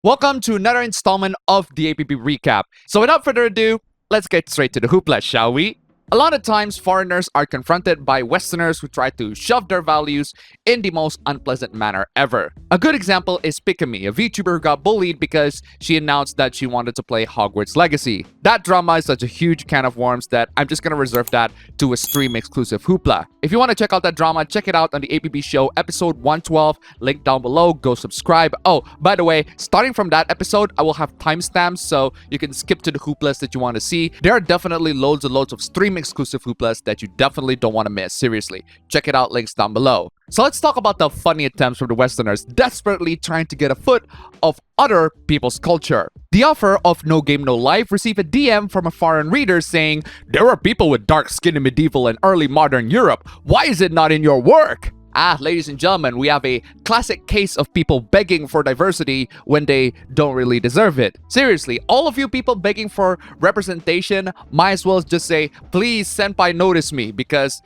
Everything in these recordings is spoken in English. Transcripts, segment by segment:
Welcome to another installment of the APB recap. So without further ado, let's get straight to the hoopla, shall we? A lot of times, foreigners are confronted by Westerners who try to shove their values in the most unpleasant manner ever. A good example is Pikami, a VTuber who got bullied because she announced that she wanted to play Hogwarts Legacy. That drama is such a huge can of worms that I'm just gonna reserve that to a stream-exclusive hoopla. If you want to check out that drama, check it out on the APB show, episode 112, link down below, go subscribe. Oh, by the way, starting from that episode, I will have timestamps so you can skip to the hooplas that you want to see. There are definitely loads and loads of stream-exclusive hooplas that you definitely don't want to miss. Seriously, check it out, links down below. So let's talk about the funny attempts from the Westerners desperately trying to get a foot of other people's culture. The author of No Game No Life received a DM from a foreign reader saying, "There are people with dark skin in medieval and early modern Europe. Why is it not in your work?" Ladies and gentlemen, we have a classic case of people begging for diversity when they don't really deserve it. Seriously, all of you people begging for representation might as well just say, "Please, senpai, notice me," because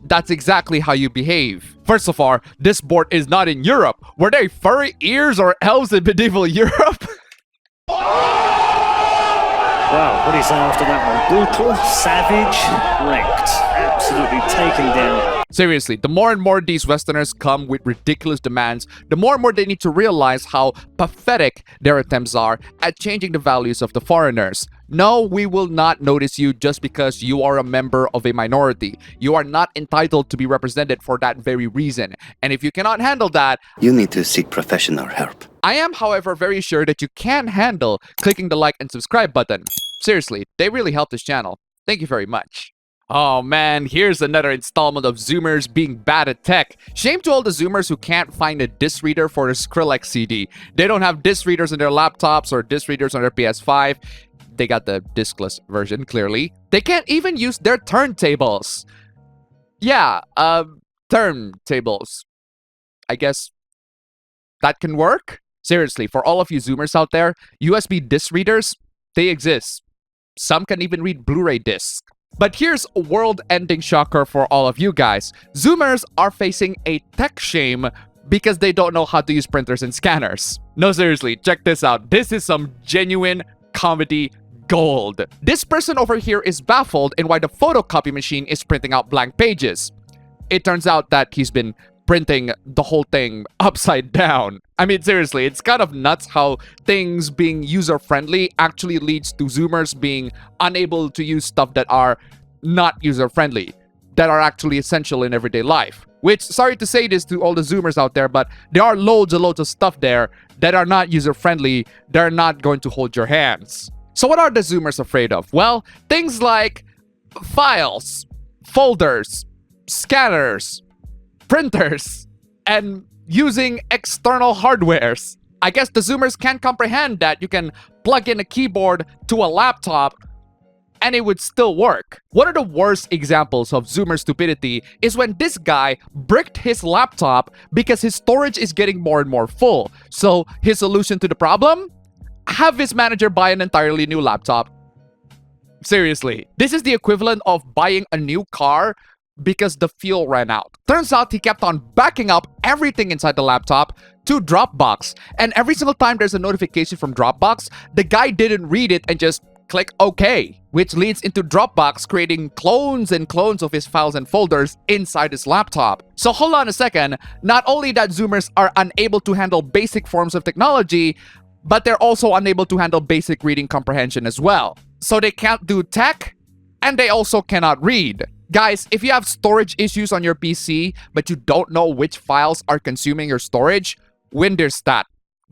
that's exactly how you behave. First of all, this board is not in Europe. Were they furry ears or elves in medieval Europe? Wow, what do you say after that one? Brutal, savage, wrecked, absolutely taken down. Seriously, the more and more these Westerners come with ridiculous demands, the more and more they need to realize how pathetic their attempts are at changing the values of the foreigners. No, we will not notice you just because you are a member of a minority. You are not entitled to be represented for that very reason. And if you cannot handle that, you need to seek professional help. I am, however, very sure that you can handle clicking the like and subscribe button. Seriously, they really help this channel. Thank you very much. Oh man, here's another installment of Zoomers being bad at tech. Shame to all the Zoomers who can't find a disc reader for the Skrillex CD. They don't have disc readers on their laptops or disc readers on their PS5. They got the discless version, clearly. They can't even use their turntables. Yeah, turntables. I guess that can work? Seriously, for all of you Zoomers out there, USB disc readers, they exist. Some can even read Blu-ray discs. But here's a world-ending shocker for all of you guys. Zoomers are facing a tech shame because they don't know how to use printers and scanners. No, seriously, check this out. This is some genuine comedy gold. This person over here is baffled in why the photocopy machine is printing out blank pages. It turns out that he's been printing the whole thing upside down. I mean, seriously, it's kind of nuts how things being user-friendly actually leads to Zoomers being unable to use stuff that are not user-friendly, that are actually essential in everyday life. Which, sorry to say this to all the Zoomers out there, but there are loads and loads of stuff there that are not user-friendly, that are not going to hold your hands. So what are the Zoomers afraid of? Well, things like files, folders, scanners, printers, and using external hardwares. I guess the Zoomers can't comprehend that you can plug in a keyboard to a laptop and it would still work. One of the worst examples of Zoomer stupidity is when this guy bricked his laptop because his storage is getting more and more full. So his solution to the problem? Have his manager buy an entirely new laptop. Seriously, this is the equivalent of buying a new car because the fuel ran out. Turns out he kept on backing up everything inside the laptop to Dropbox. And every single time there's a notification from Dropbox, the guy didn't read it and just click OK, which leads into Dropbox creating clones and clones of his files and folders inside his laptop. So hold on a second, not only that Zoomers are unable to handle basic forms of technology, but they're also unable to handle basic reading comprehension as well. So they can't do tech, and they also cannot read. Guys, if you have storage issues on your PC, but you don't know which files are consuming your storage, Winderstat.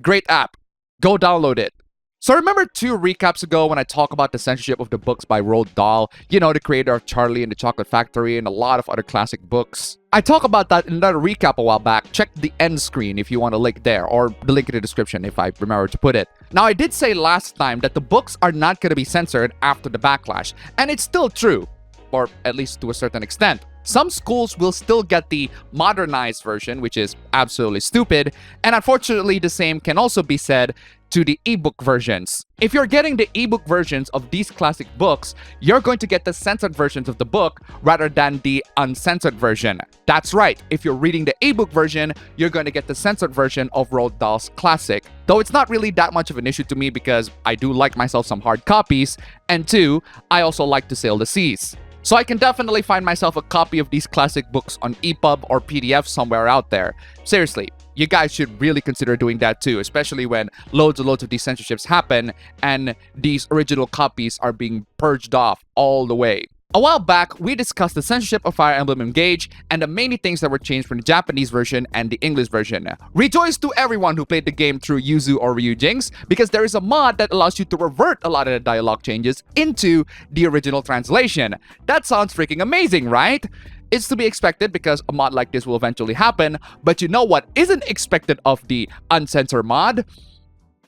Great app. Go download it. So remember 2 recaps ago when I talked about the censorship of the books by Roald Dahl, you know, the creator of Charlie and the Chocolate Factory and a lot of other classic books? I talked about that in another recap a while back. Check the end screen if you want a link there, or the link in the description if I remember to put it. Now, I did say last time that the books are not going to be censored after the backlash, and it's still true. Or at least to a certain extent. Some schools will still get the modernized version, which is absolutely stupid, and unfortunately the same can also be said to the ebook versions. If you're getting the ebook versions of these classic books, you're going to get the censored versions of the book rather than the uncensored version. That's right, if you're reading the ebook version, you're going to get the censored version of Roald Dahl's classic. Though it's not really that much of an issue to me because I do like myself some hard copies, and two, I also like to sail the seas. So I can definitely find myself a copy of these classic books on EPUB or PDF somewhere out there. Seriously, you guys should really consider doing that too, especially when loads and loads of these censorships happen and these original copies are being purged off all the way. A while back, we discussed the censorship of Fire Emblem Engage and the many things that were changed from the Japanese version and the English version. Rejoice to everyone who played the game through Yuzu or Ryujinx, because there is a mod that allows you to revert a lot of the dialogue changes into the original translation. That sounds freaking amazing, right? It's to be expected because a mod like this will eventually happen, but you know what isn't expected of the uncensored mod?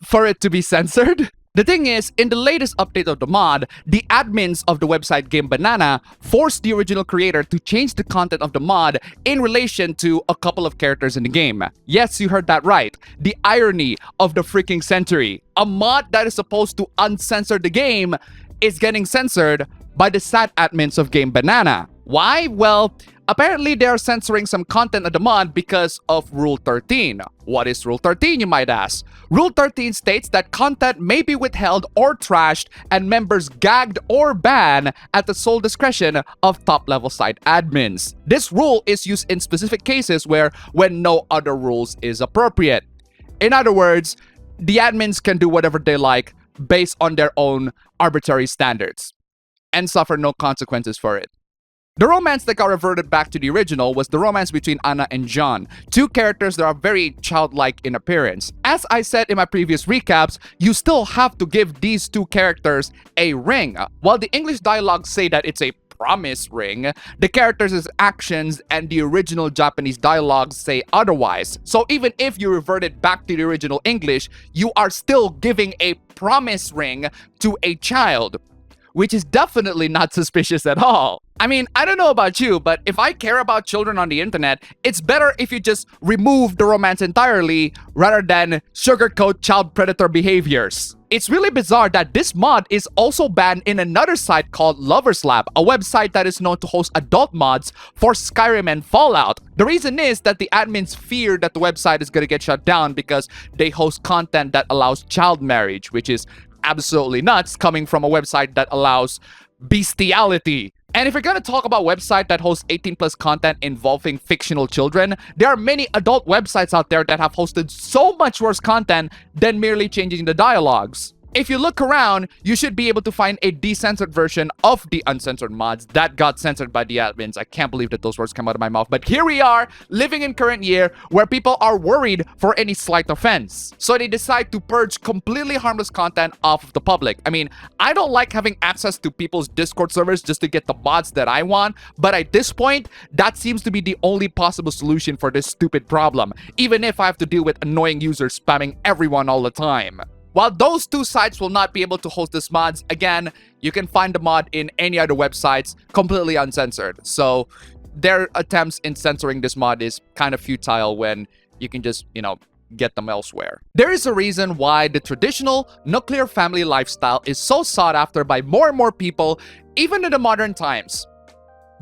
For it to be censored? The thing is, in the latest update of the mod, the admins of the website Game Banana forced the original creator to change the content of the mod in relation to a couple of characters in the game. Yes, you heard that right. The irony of the freaking century. A mod that is supposed to uncensor the game is getting censored by the sad admins of Game Banana. Why? Well, apparently they are censoring some content of the mod because of Rule 13. What is Rule 13, you might ask? Rule 13 states that content may be withheld or trashed and members gagged or banned at the sole discretion of top-level site admins. This rule is used in specific cases when no other rules is appropriate. In other words, the admins can do whatever they like based on their own arbitrary standards and suffer no consequences for it. The romance that got reverted back to the original was the romance between Anna and John, two characters that are very childlike in appearance. As I said in my previous recaps, you still have to give these two characters a ring. While the English dialogues say that it's a promise ring, the characters' actions and the original Japanese dialogues say otherwise. So even if you revert it back to the original English, you are still giving a promise ring to a child, which is definitely not suspicious at all. I mean, I don't know about you, but if I care about children on the internet, it's better if you just remove the romance entirely rather than sugarcoat child predator behaviors. It's really bizarre that this mod is also banned in another site called Lovers Lab, a website that is known to host adult mods for Skyrim and Fallout. The reason is that the admins fear that the website is going to get shut down because they host content that allows child marriage, which is absolutely nuts coming from a website that allows bestiality. And if you're gonna talk about website that hosts 18+ content involving fictional children, there are many adult websites out there that have hosted so much worse content than merely changing the dialogues. If you look around, you should be able to find a decensored version of the uncensored mods that got censored by the admins. I can't believe that those words come out of my mouth, but here we are, living in current year where people are worried for any slight offense. So they decide to purge completely harmless content off of the public. I mean, I don't like having access to people's Discord servers just to get the mods that I want, but at this point, that seems to be the only possible solution for this stupid problem, even if I have to deal with annoying users spamming everyone all the time. While those two sites will not be able to host this mods, again, you can find the mod in any other websites completely uncensored. So their attempts in censoring this mod is kind of futile when you can just, get them elsewhere. There is a reason why the traditional nuclear family lifestyle is so sought after by more and more people, even in the modern times.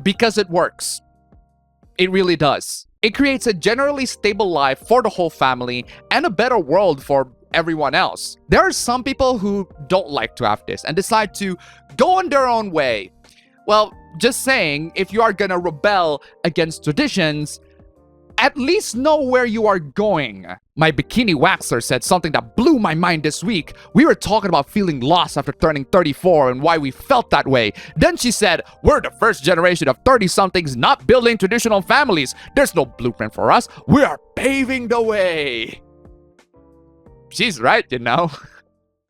Because it works. It really does. It creates a generally stable life for the whole family and a better world for everyone else. There are some people who don't like to have this and decide to go on their own way. Well, just saying, if you are gonna rebel against traditions, at least know where you are going. My bikini waxer said something that blew my mind this week. We were talking about feeling lost after turning 34 and why we felt that way. Then she said, we're the first generation of 30-somethings not building traditional families. There's no blueprint for us. We are paving the way. She's right,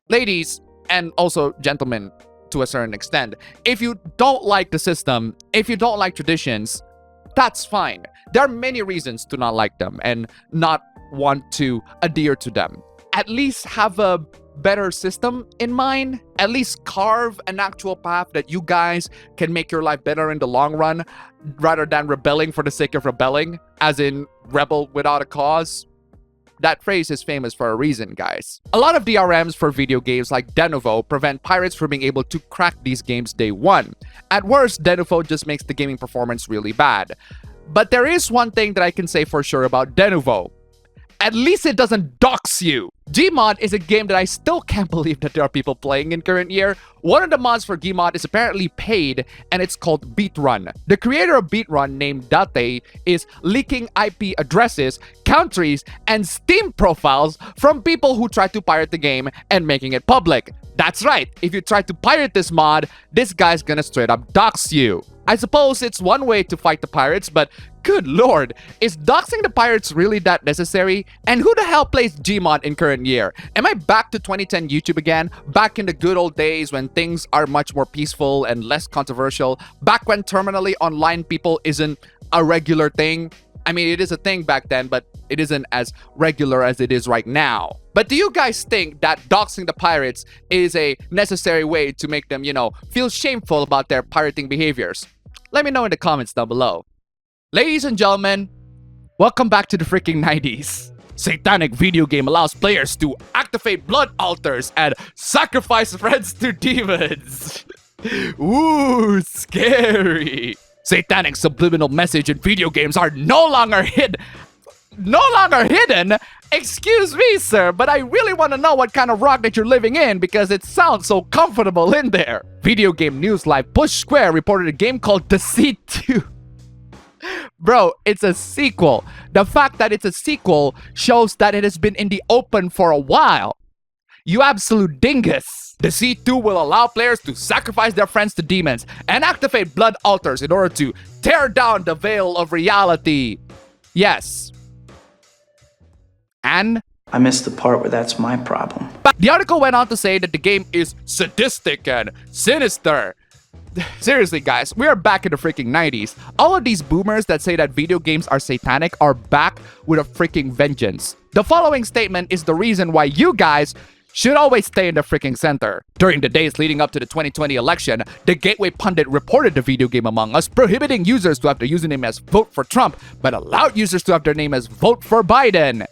Ladies, and also gentlemen to a certain extent, if you don't like the system, if you don't like traditions, that's fine. There are many reasons to not like them and not want to adhere to them. At least have a better system in mind. At least carve an actual path that you guys can make your life better in the long run, rather than rebelling for the sake of rebelling, as in rebel without a cause. That phrase is famous for a reason, guys. A lot of DRMs for video games like Denuvo prevent pirates from being able to crack these games day one. At worst, Denuvo just makes the gaming performance really bad. But there is one thing that I can say for sure about Denuvo. At least it doesn't dox you. Gmod is a game that I still can't believe that there are people playing in current year. One of the mods for Gmod is apparently paid, and it's called Beatrun. The creator of Beatrun, named Bathe, is leaking IP addresses, countries, and Steam profiles from people who try to pirate the game and making it public. That's right, if you try to pirate this mod, this guy's gonna straight up dox you. I suppose it's one way to fight the pirates, but good lord, is doxing the pirates really that necessary? And who the hell plays Gmod in current year? Am I back to 2010 YouTube again? Back in the good old days when things are much more peaceful and less controversial? Back when terminally online people isn't a regular thing? I mean, it is a thing back then, but it isn't as regular as it is right now. But do you guys think that doxing the pirates is a necessary way to make them, feel shameful about their pirating behaviors? Let me know in the comments down below. Ladies and gentlemen, welcome back to the freaking 90s. Satanic video game allows players to activate blood altars and sacrifice friends to demons. Ooh, scary. Satanic subliminal message in video games are no longer hidden. Excuse me, sir, but I really want to know what kind of rock that you're living in because it sounds so comfortable in there. Video Game News Live Push Square reported a game called Deceit 2. Bro, it's a sequel. The fact that it's a sequel shows that it has been in the open for a while. You absolute dingus. Deceit 2 will allow players to sacrifice their friends to demons and activate blood altars in order to tear down the veil of reality. Yes. And I missed the part where that's my problem. the article went on to say that the game is sadistic and sinister. Seriously, guys, we are back in the freaking 90s. All of these boomers that say that video games are satanic are back with a freaking vengeance. The following statement is the reason why you guys should always stay in the freaking center. During the days leading up to the 2020 election, the Gateway Pundit reported the video game Among Us, prohibiting users to have their username as Vote for Trump, but allowed users to have their name as Vote for Biden.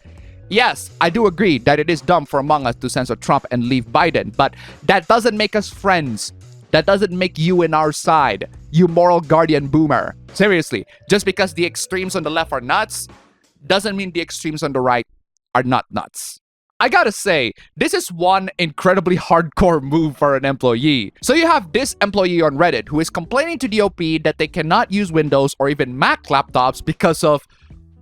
Yes, I do agree that it is dumb for Among Us to censor Trump and leave Biden, but that doesn't make us friends. That doesn't make you in our side, you moral guardian boomer. Seriously, just because the extremes on the left are nuts, doesn't mean the extremes on the right are not nuts. I gotta say, this is one incredibly hardcore move for an employee. So you have this employee on Reddit who is complaining to the OP that they cannot use Windows or even Mac laptops because of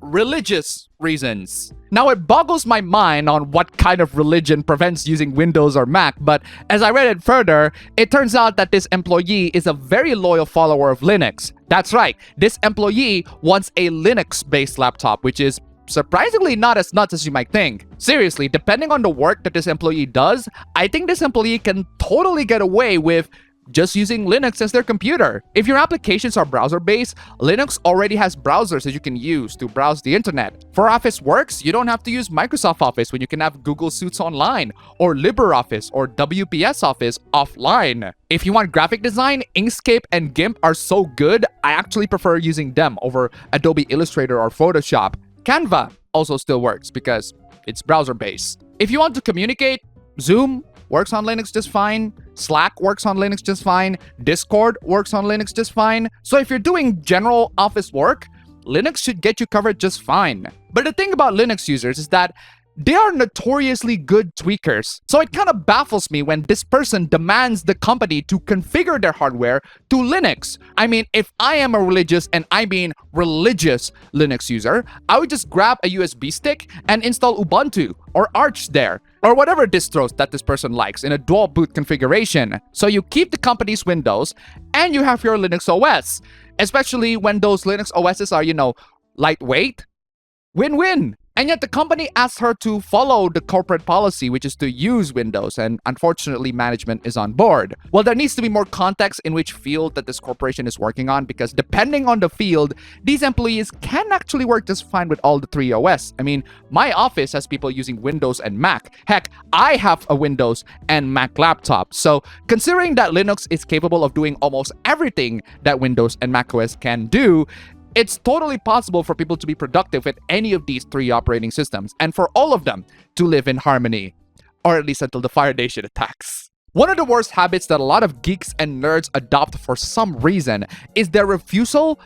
religious reasons. Now, it boggles my mind on what kind of religion prevents using Windows or Mac, but as I read it further, it turns out that this employee is a very loyal follower of Linux. That's right, this employee wants a Linux-based laptop, which is surprisingly not as nuts as you might think. Seriously, depending on the work that this employee does, I think this employee can totally get away with just using Linux as their computer. If your applications are browser-based, Linux already has browsers that you can use to browse the internet. For Office Works, you don't have to use Microsoft Office when you can have Google Suites online, or LibreOffice, or WPS Office offline. If you want graphic design, Inkscape and GIMP are so good, I actually prefer using them over Adobe Illustrator or Photoshop. Canva also still works because it's browser-based. If you want to communicate, Zoom works on Linux just fine. Slack works on Linux just fine. Discord works on Linux just fine. So if you're doing general office work, Linux should get you covered just fine. But the thing about Linux users is that they are notoriously good tweakers. So it kind of baffles me when this person demands the company to configure their hardware to Linux. I mean, if I am a religious Linux user, I would just grab a USB stick and install Ubuntu or Arch there, or whatever distros that this person likes in a dual boot configuration. So you keep the company's Windows and you have your Linux OS, especially when those Linux OSs are, lightweight. Win-win. And yet the company asked her to follow the corporate policy, which is to use Windows, and unfortunately management is on board. Well, there needs to be more context in which field that this corporation is working on, because depending on the field, these employees can actually work just fine with all the three OS. I mean, my office has people using Windows and Mac. Heck, I have a Windows and Mac laptop. So considering that Linux is capable of doing almost everything that Windows and Mac OS can do, It's totally possible for people to be productive with any of these 3 operating systems, and for all of them to live in harmony. Or at least until the Fire Nation attacks. One of the worst habits that a lot of geeks and nerds adopt for some reason is their refusal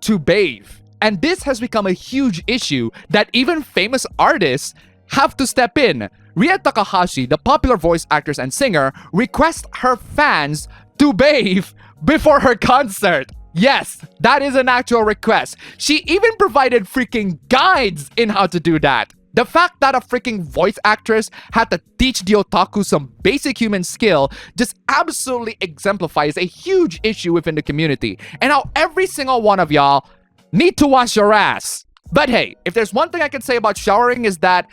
to bathe. And this has become a huge issue that even famous artists have to step in. Rie Takahashi, the popular voice actress and singer, requests her fans to bathe before her concert. Yes, that is an actual request. She even provided freaking guides in how to do that. The fact that a freaking voice actress had to teach the otaku some basic human skill just absolutely exemplifies a huge issue within the community, and how every single one of y'all need to wash your ass. But hey, if there's one thing I can say about showering is that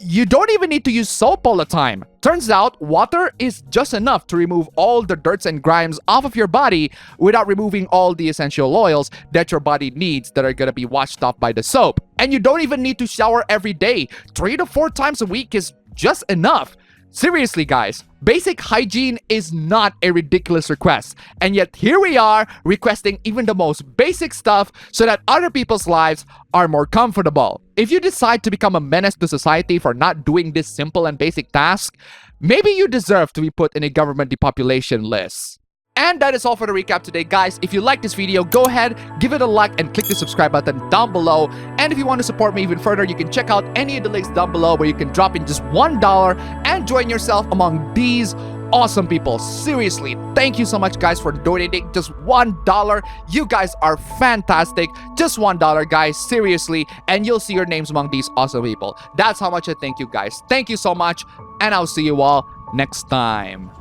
you don't even need to use soap all the time. Turns out, water is just enough to remove all the dirts and grimes off of your body without removing all the essential oils that your body needs that are gonna be washed off by the soap. And you don't even need to shower every day. 3 to 4 times a week is just enough. Seriously, guys, basic hygiene is not a ridiculous request, and yet here we are requesting even the most basic stuff so that other people's lives are more comfortable. If you decide to become a menace to society for not doing this simple and basic task, maybe you deserve to be put in a government depopulation list. And that is all for the recap today, guys. If you like this video, go ahead, give it a like, and click the subscribe button down below. And if you want to support me even further, you can check out any of the links down below where you can drop in just $1 and join yourself among these awesome people. Seriously, thank you so much, guys, for donating just $1. You guys are fantastic. Just $1, guys, seriously, and you'll see your names among these awesome people. That's how much I thank you, guys. Thank you so much, and I'll see you all next time.